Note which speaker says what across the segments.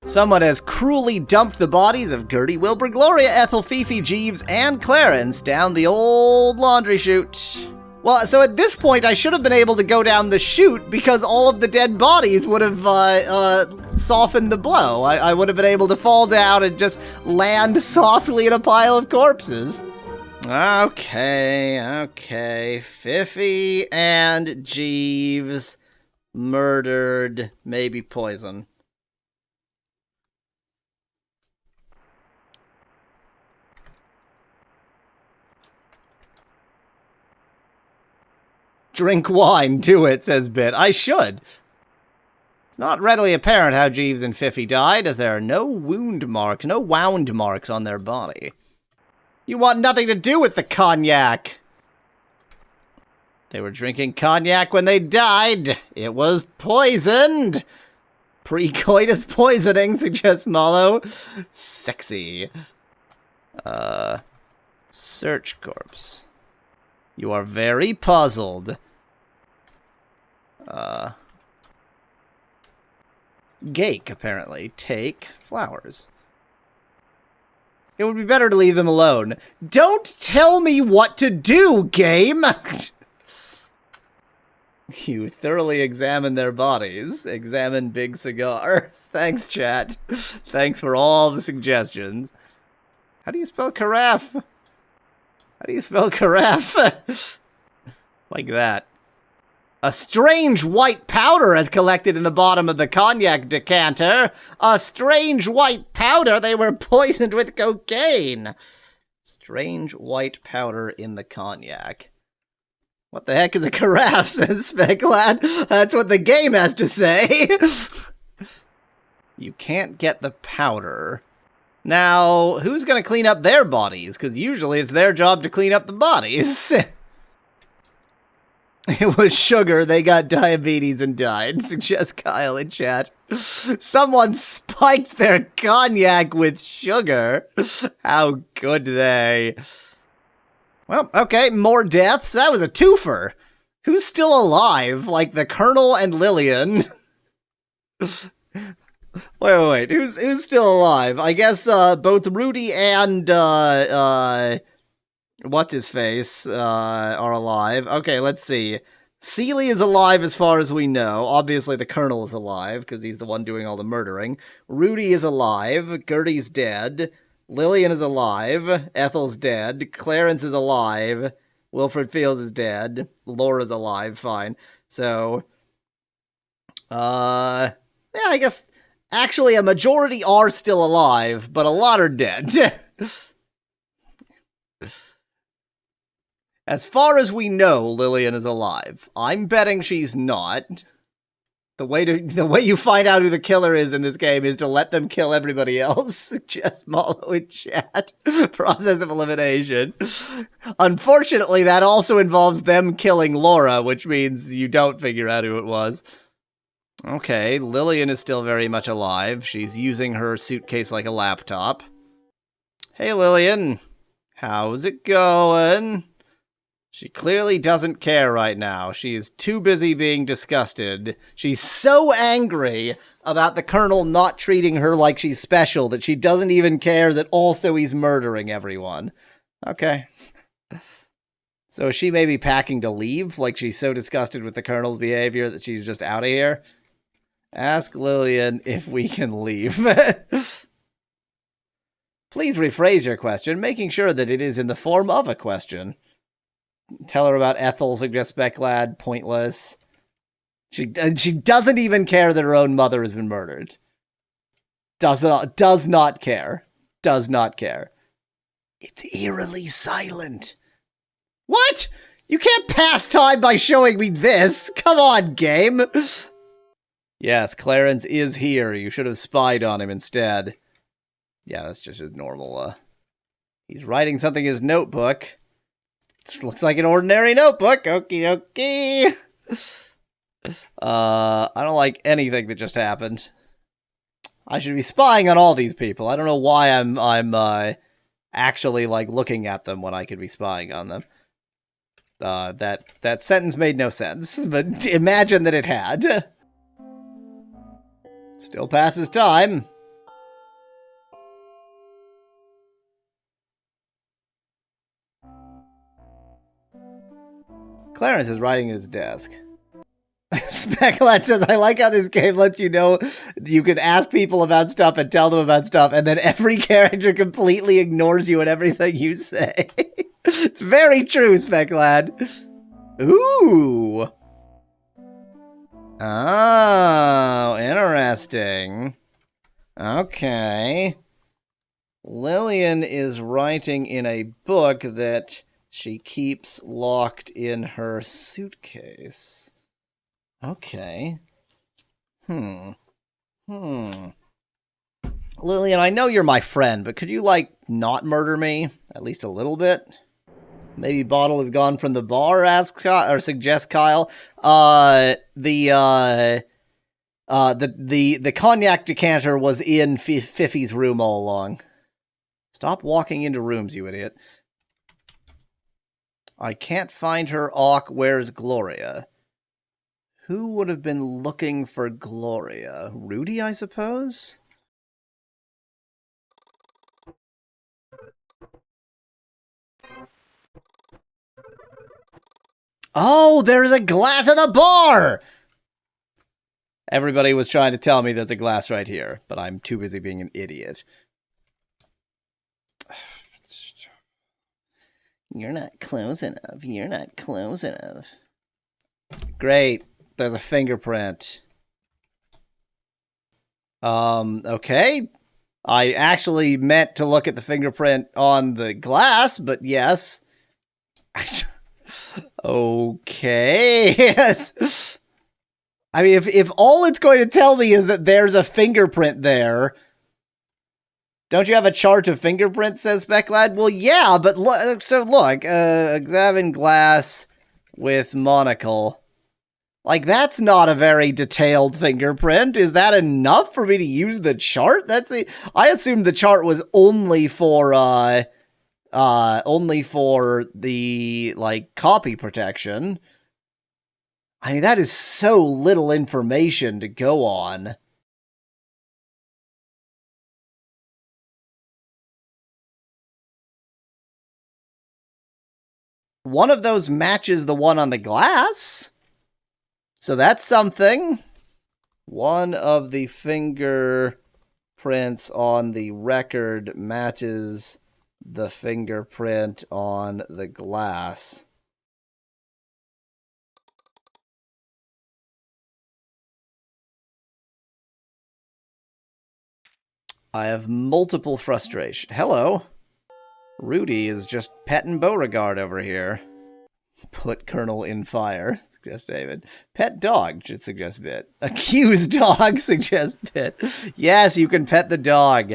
Speaker 1: Someone has cruelly dumped the bodies of Gertie, Wilbur, Gloria, Ethel, Fifi, Jeeves, and Clarence down the old laundry chute. Well, so at this point, I should have been able to go down the chute because all of the dead bodies would have softened the blow. I would have been able to fall down and just land softly in a pile of corpses. Okay. Fifi and Jeeves murdered, maybe poison. Drink wine, do it, says Bit. I should. It's not readily apparent how Jeeves and Fifi died, as there are no wound marks on their body. You want nothing to do with the cognac. They were drinking cognac when they died. It was poisoned. Pre-coitus poisoning, suggests Mallow. Sexy. Search corpse. You are very puzzled. Gake, apparently. Take flowers. It would be better to leave them alone. Don't tell me what to do, game! You thoroughly examine their bodies. Examine Big Cigar. Thanks, chat. Thanks for all the suggestions. How do you spell carafe? How do you spell carafe? Like that. A strange white powder has collected in the bottom of the cognac decanter. A strange white powder. They were poisoned with cocaine. Strange white powder in the cognac. What the heck is a carafe, says Speglad. That's what the game has to say. You can't get the powder. Now, who's going to clean up their bodies? Because usually it's their job to clean up the bodies. It was sugar, they got diabetes and died, suggests Kyle in chat. Someone spiked their cognac with sugar. How could they? Well, okay, more deaths. That was a twofer. Who's still alive? Like the Colonel and Lillian. Wait. Who's still alive? I guess both Rudy and what's-his-face are alive. Okay, let's see. Seeley is alive as far as we know. Obviously, the Colonel is alive, because he's the one doing all the murdering. Rudy is alive. Gertie's dead. Lillian is alive. Ethel's dead. Clarence is alive. Wilfred Fields is dead. Laura's alive. Fine. So, yeah, I guess, actually, a majority are still alive, but a lot are dead. As far as we know, Lillian is alive. I'm betting she's not. The way you find out who the killer is in this game is to let them kill everybody else. Just Mallow in chat. Process of elimination. Unfortunately, that also involves them killing Laura, which means you don't figure out who it was. Okay, Lillian is still very much alive. She's using her suitcase like a laptop. Hey, Lillian. How's it going? She clearly doesn't care right now. She is too busy being disgusted. She's so angry about the Colonel not treating her like she's special that she doesn't even care that also he's murdering everyone. Okay. So she may be packing to leave, like she's so disgusted with the Colonel's behavior that she's just out of here. Ask Lillian if we can leave. Please rephrase your question, making sure that it is in the form of a question. Tell her about Ethel, suggests Becklad. Pointless. She doesn't even care that her own mother has been murdered. Does not care. Does not care. It's eerily silent. What? You can't pass time by showing me this. Come on, game. Yes, Clarence is here. You should have spied on him instead. Yeah, that's just his normal, he's writing something in his notebook. Just looks like an ordinary notebook. Okie dokie. I don't like anything that just happened. I should be spying on all these people. I don't know why I'm actually like looking at them when I could be spying on them. That sentence made no sense, but imagine that it had. Still passes time. Clarence is writing at his desk. Speculat says, I like how this game lets you know you can ask people about stuff and tell them about stuff, and then every character completely ignores you and everything you say. It's very true, Speculat. Ooh. Oh, interesting. Okay. Lillian is writing in a book that she keeps locked in her suitcase. Okay. Lillian, I know you're my friend, but could you, like, not murder me? At least a little bit? Maybe Bottle has gone from the bar, suggests Kyle. The cognac decanter was in Fifi's room all along. Stop walking into rooms, you idiot. I can't find her. Awk, where's Gloria? Who would have been looking for Gloria? Rudy, I suppose? Oh, there's a glass at the bar! Everybody was trying to tell me there's a glass right here, but I'm too busy being an idiot. You're not close enough. You're not close enough. Great. There's a fingerprint. Okay. I actually meant to look at the fingerprint on the glass, but yes. Okay. Yes. I mean, if all it's going to tell me is that there's a fingerprint there, don't you have a chart of fingerprints, says Specklad? Well, yeah, but look, examine glass with monocle. Like, that's not a very detailed fingerprint. Is that enough for me to use the chart? I assumed the chart was only for the, like, copy protection. I mean, that is so little information to go on. One of those matches the one on the glass. So that's something. One of the fingerprints on the record matches the fingerprint on the glass. I have multiple frustration. Hello. Rudy is just petting Beauregard over here. Put Colonel in fire, suggests David. Pet dog, should suggest Bit. Accused dog, suggests Bit. Yes, you can pet the dog.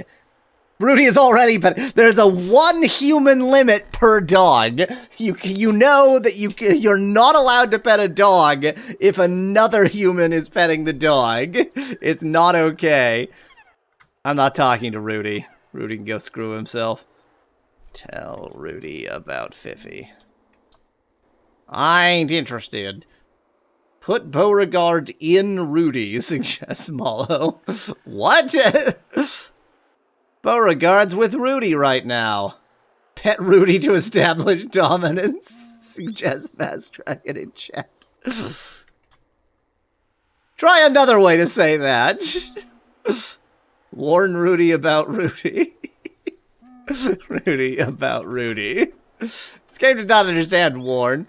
Speaker 1: Rudy is already pet. There's a 1 human limit per dog. You know that you're not allowed to pet a dog if another human is petting the dog. It's not okay. I'm not talking to Rudy. Rudy can go screw himself. Tell Rudy about Fifi. I ain't interested. Put Beauregard in Rudy, suggests Mallow. What? Beauregard's with Rudy right now. Pet Rudy to establish dominance, suggests Fast Dragon in chat. Try another way to say that. Warn Rudy about Rudy. Rudy about Rudy. This game does not understand warn.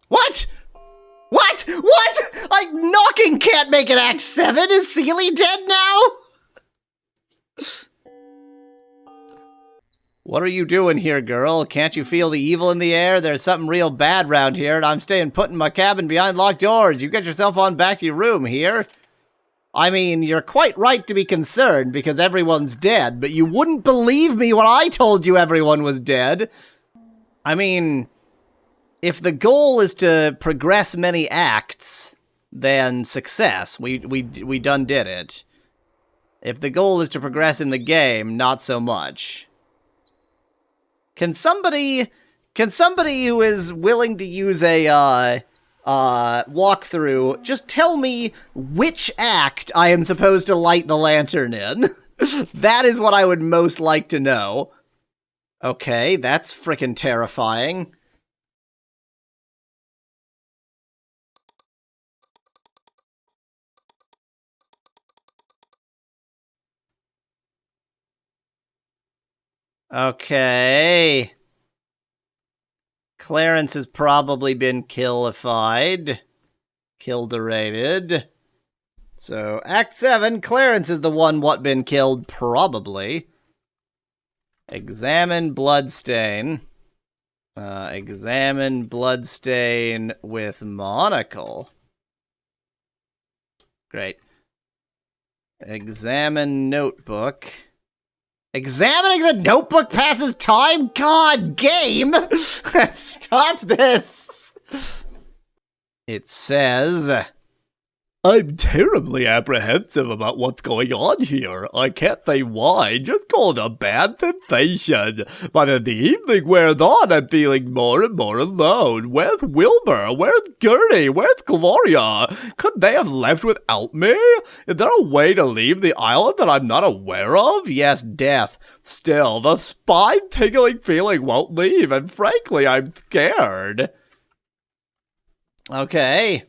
Speaker 1: What? What? What? Like, knocking can't make it Act 7? Is Seely dead now? What are you doing here, girl? Can't you feel the evil in the air? There's something real bad round here, and I'm staying put in my cabin behind locked doors. You get yourself on back to your room here. I mean, you're quite right to be concerned, because everyone's dead, but you wouldn't believe me when I told you everyone was dead. I mean, if the goal is to progress many acts, then success. We done did it. If the goal is to progress in the game, not so much. Can somebody who is willing to use a walkthrough, just tell me which act I am supposed to light the lantern in. That is what I would most like to know. Okay, that's frickin' terrifying. Okay. Clarence has probably been killified. Kilderated. So, Act 7, Clarence is the one what been killed, probably. Examine bloodstain. Examine bloodstain with monocle. Great. Examine notebook. Examining the notebook passes time? God, game! Stop this! It says... I'm terribly apprehensive about what's going on here. I can't say why, just called a bad sensation. But as the evening wears on, I'm feeling more and more alone. Where's Wilbur? Where's Gertie? Where's Gloria? Could they have left without me? Is there a way to leave the island that I'm not aware of? Yes, death. Still, the spine-tingling feeling won't leave, and frankly, I'm scared. Okay.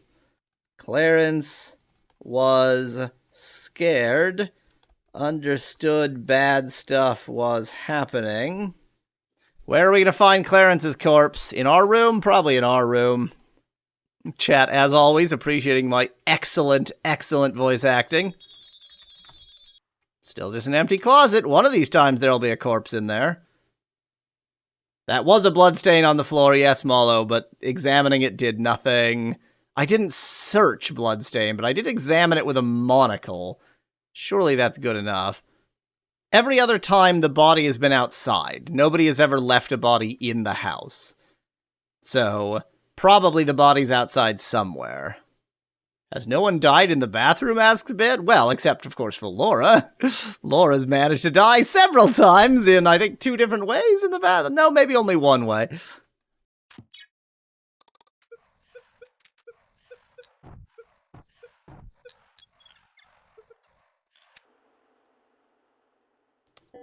Speaker 1: Clarence was scared, understood bad stuff was happening. Where are we going to find Clarence's corpse? In our room? Probably in our room. Chat, as always, appreciating my excellent, excellent voice acting. Still just an empty closet. One of these times there'll be a corpse in there. That was a bloodstain on the floor, yes, Molo, but examining it did nothing. I didn't search bloodstain, but I did examine it with a monocle. Surely that's good enough. Every other time the body has been outside. Nobody has ever left a body in the house. So, probably the body's outside somewhere. Has no one died in the bathroom, asks Bit? Well, except, of course, for Laura. Laura's managed to die several times in, I think, 2 different ways in the bathroom. No, maybe only one way.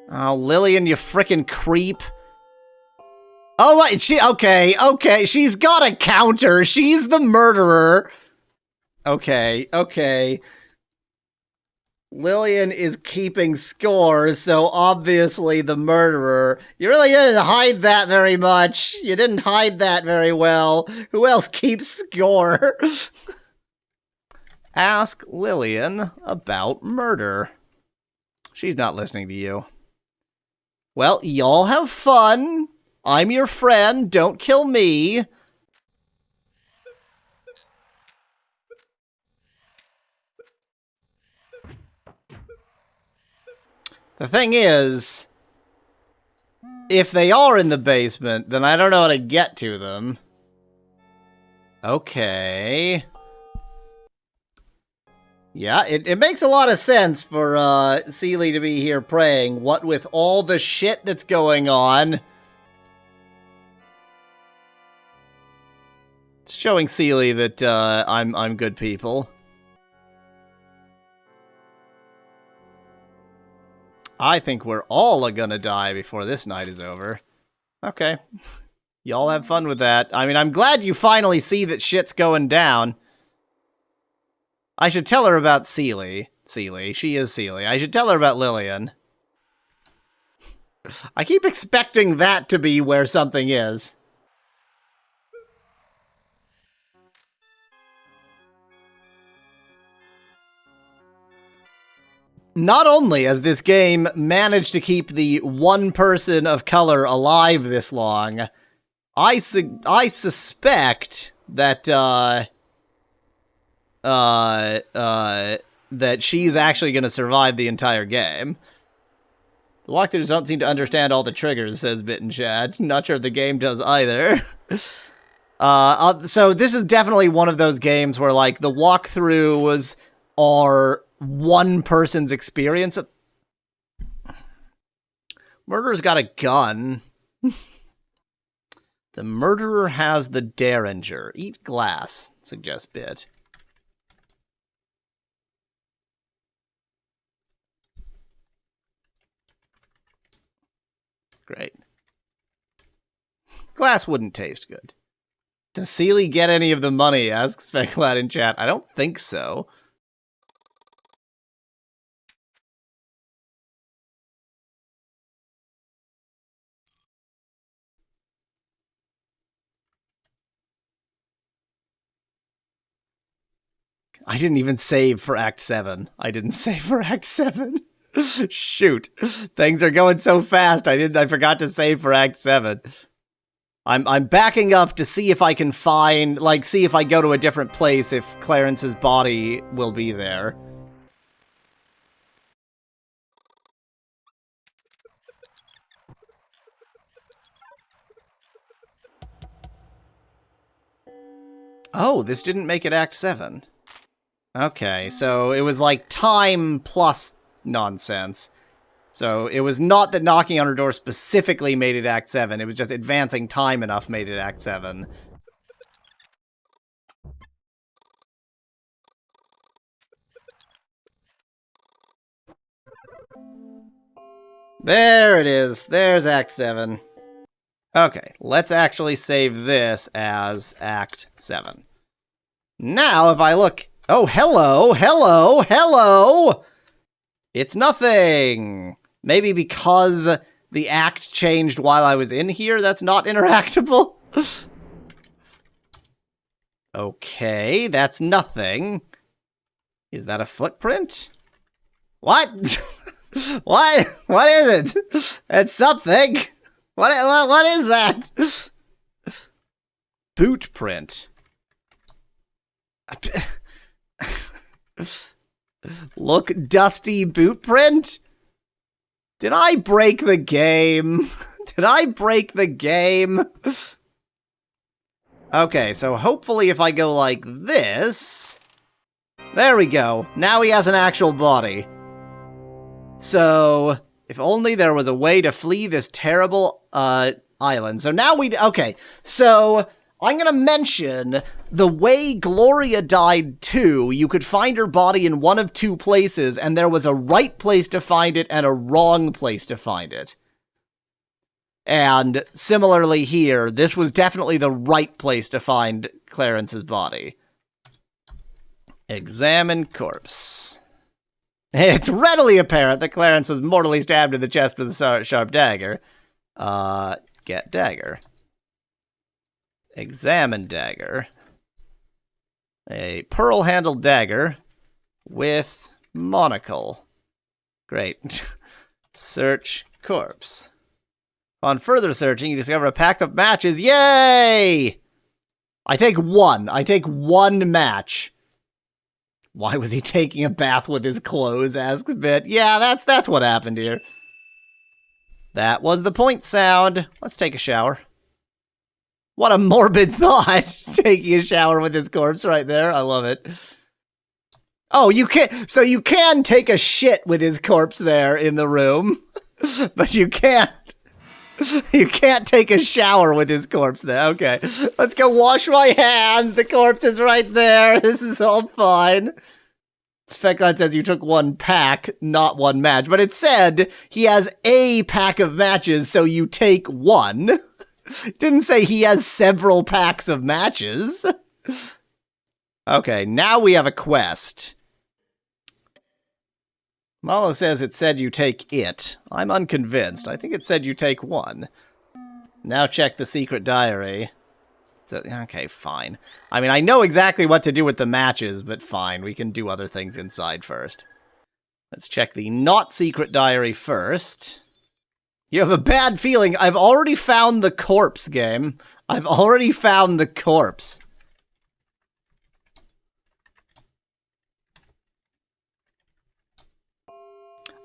Speaker 1: Oh, Lillian, you frickin' creep. Oh, what? Okay, she's got a counter. She's the murderer. Okay. Lillian is keeping score, so obviously the murderer. You really didn't hide that very much. You didn't hide that very well. Who else keeps score? Ask Lillian about murder. She's not listening to you. Well, y'all have fun. I'm your friend. Don't kill me. The thing is, if they are in the basement, then I don't know how to get to them. Okay. Yeah, it makes a lot of sense for Seeley to be here praying. What with all the shit that's going on. It's showing Seeley that I'm good people. I think we're all gonna die before this night is over. Okay. Y'all have fun with that. I mean, I'm glad you finally see that shit's going down. I should tell her about Seeley. She is Seeley. I should tell her about Lillian. I keep expecting that to be where something is. Not only has this game managed to keep the one person of color alive this long, I suspect that, that she's actually going to survive the entire game. The walkthroughs don't seem to understand all the triggers, says Bit in chat. Not sure if the game does either. So this is definitely one of those games where, like, the walkthroughs are one person's experience. Murder's got a gun. The murderer has the Derringer. Eat glass, suggests Bit. Great. Glass wouldn't taste good. Does Seeley get any of the money? Asks Speculat in chat. I don't think so. I didn't even save for Act 7. I didn't save for Act 7. Shoot. Things are going so fast. I forgot to save for Act 7. I'm backing up to see if I can find, like, see if I go to a different place if Clarence's body will be there. Oh, this didn't make it Act 7. Okay, so it was like time plus nonsense. So it was not that knocking on her door specifically made it Act 7, it was just advancing time enough made it Act 7. There it is, there's Act 7. Okay, let's actually save this as Act 7. Now, if I look... Oh, hello, hello, hello! It's nothing! Maybe because the act changed while I was in here, that's not interactable? Okay, that's nothing. Is that a footprint? What? What? What is it? It's something. What is that? Boot print. Look, dusty boot print? Did I break the game? Did I break the game? Okay, so hopefully if I go like this... There we go. Now he has an actual body. So, if only there was a way to flee this terrible, island. So now okay, so... I'm gonna mention the way Gloria died too. You could find her body in one of two places, and there was a right place to find it and a wrong place to find it. And similarly here, this was definitely the right place to find Clarence's body. Examine corpse. It's readily apparent that Clarence was mortally stabbed in the chest with a sharp dagger. Get dagger. Examine dagger. A pearl-handled dagger with monocle. Great. Search corpse. On further searching, you discover a pack of matches. Yay! I take one. I take one match. Why was he taking a bath with his clothes, asks Bit. Yeah, that's what happened here. That was the point sound. Let's take a shower. What a morbid thought, taking a shower with his corpse right there. I love it. Oh, you can take a shit with his corpse there in the room, but you can't take a shower with his corpse there. Okay, let's go wash my hands. The corpse is right there. This is all fine. Speculat says you took one pack, not one match, but it said he has a pack of matches, so you take one. Didn't say he has several packs of matches. Okay, now we have a quest. Malo says it said you take it. I'm unconvinced. I think it said you take one. Now check the secret diary. Okay, fine. I mean, I know exactly what to do with the matches, but fine. We can do other things inside first. Let's check the not secret diary first. You have a bad feeling. I've already found the corpse, game. I've already found the corpse.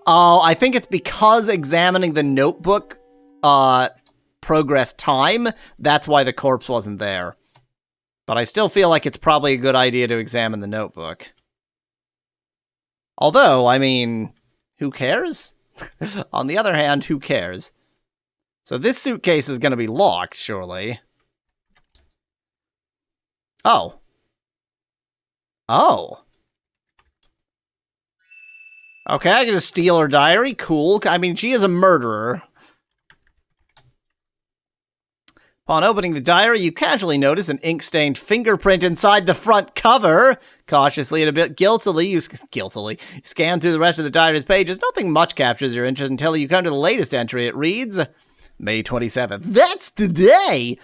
Speaker 1: Oh, I think it's because examining the notebook progressed time. That's why the corpse wasn't there. But I still feel like it's probably a good idea to examine the notebook. Although, I mean, who cares? On the other hand, who cares? So this suitcase is going to be locked, surely. Oh. Oh. Okay, I can just steal her diary. Cool. I mean, she is a murderer. Upon opening the diary, you casually notice an ink-stained fingerprint inside the front cover. Cautiously and a bit guiltily, you scan through the rest of the diary's pages. Nothing much captures your interest until you come to the latest entry. It reads, May 27th. That's the day!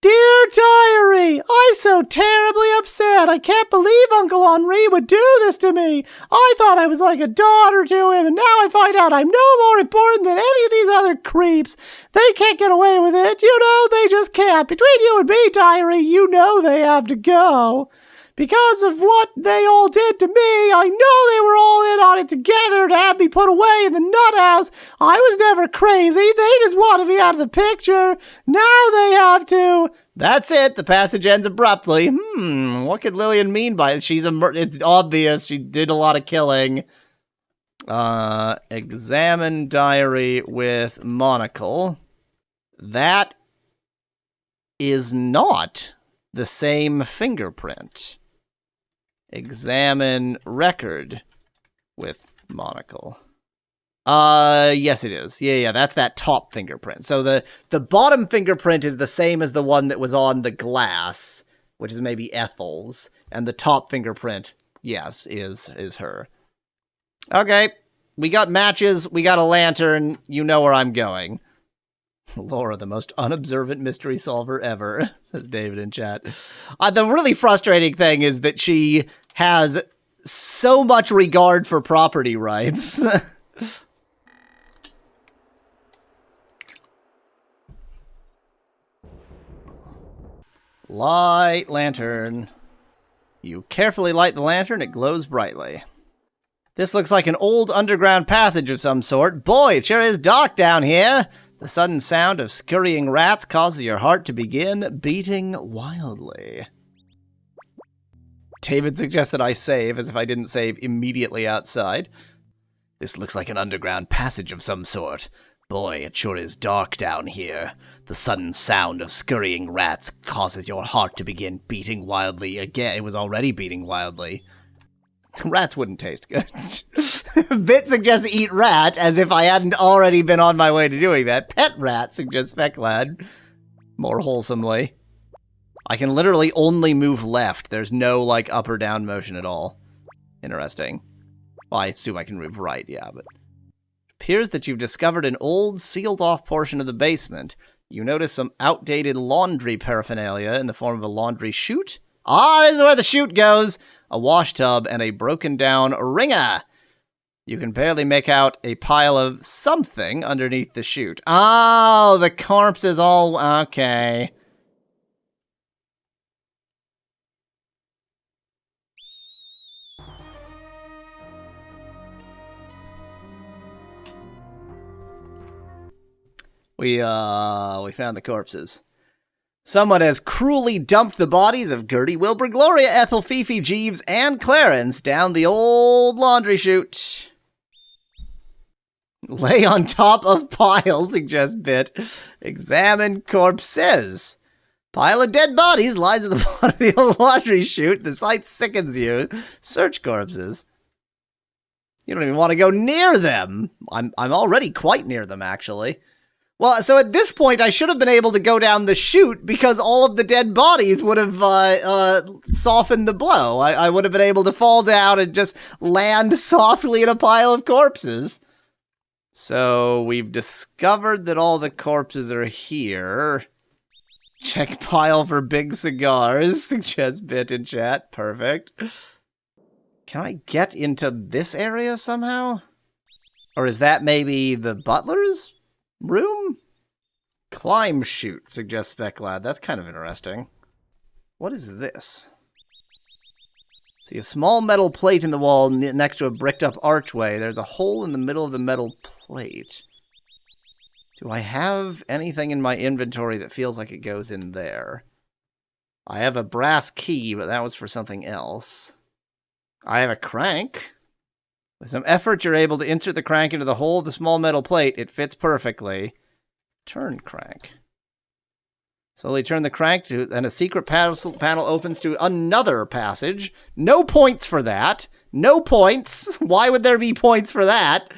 Speaker 1: Dear Diary, I'm so terribly upset. I can't believe Uncle Henri would do this to me. I thought I was like a daughter to him, and now I find out I'm no more important than any of these other creeps. They can't get away with it. You know, they just can't. Between you and me, Diary, you know they have to go. Because of what they all did to me, I know they were all in on it together to have me put away in the nut house. I was never crazy. They just wanted me out of the picture. Now they have to. That's it. The passage ends abruptly. What could Lillian mean by it? It's obvious. She did a lot of killing. Examine diary with monocle. That is not the same fingerprint. Examine record with monocle. Yes it is. Yeah, that's that top fingerprint. So the bottom fingerprint is the same as the one that was on the glass, which is maybe Ethel's, and the top fingerprint, yes, is her. Okay, we got matches, we got a lantern, you know where I'm going. Laura, the most unobservant mystery solver ever, says David in chat. The really frustrating thing is that she has so much regard for property rights. Light lantern. You carefully light the lantern, it glows brightly. This looks like an old underground passage of some sort. Boy, it sure is dark down here. The sudden sound of scurrying rats causes your heart to begin beating wildly. David suggests that I save, as if I didn't save immediately outside. This looks like an underground passage of some sort. Boy, it sure is dark down here. The sudden sound of scurrying rats causes your heart to begin beating wildly. Again, it was already beating wildly. Rats wouldn't taste good. Bit suggests eat rat, as if I hadn't already been on my way to doing that. Pet rat suggests Fecklad, more wholesomely. I can literally only move left. There's no, like, up or down motion at all. Interesting. Well, I assume I can move right, yeah, but... It appears that you've discovered an old, sealed-off portion of the basement. You notice some outdated laundry paraphernalia in the form of a laundry chute. Ah, this is where the chute goes! A wash tub and a broken-down wringer. You can barely make out a pile of something underneath the chute. Oh, the corpse is all... Okay. We found the corpses. Someone has cruelly dumped the bodies of Gertie, Wilbur, Gloria, Ethel, Fifi, Jeeves, and Clarence down the old laundry chute. Lay on top of pile, suggests Bit. Examine corpses. Pile of dead bodies lies at the bottom of the old laundry chute. The sight sickens you. Search corpses. You don't even want to go near them. I'm already quite near them, actually. Well, so at this point, I should have been able to go down the chute because all of the dead bodies would have softened the blow. I would have been able to fall down and just land softly in a pile of corpses. So we've discovered that all the corpses are here. Check pile for big cigars, suggests Bit in chat. Perfect. Can I get into this area somehow? Or is that maybe the butler's room? Climb chute, suggests Specklad. That's kind of interesting. What is this? See, a small metal plate in the wall next to a bricked up archway. There's a hole in the middle of the metal plate. Do I have anything in my inventory that feels like it goes in there? I have a brass key, but that was for something else. I have a crank. With some effort, you're able to insert the crank into the hole of the small metal plate. It fits perfectly. Turn crank. Slowly turn the crank to, and a secret panel opens to another passage. No points for that. No points. Why would there be points for that?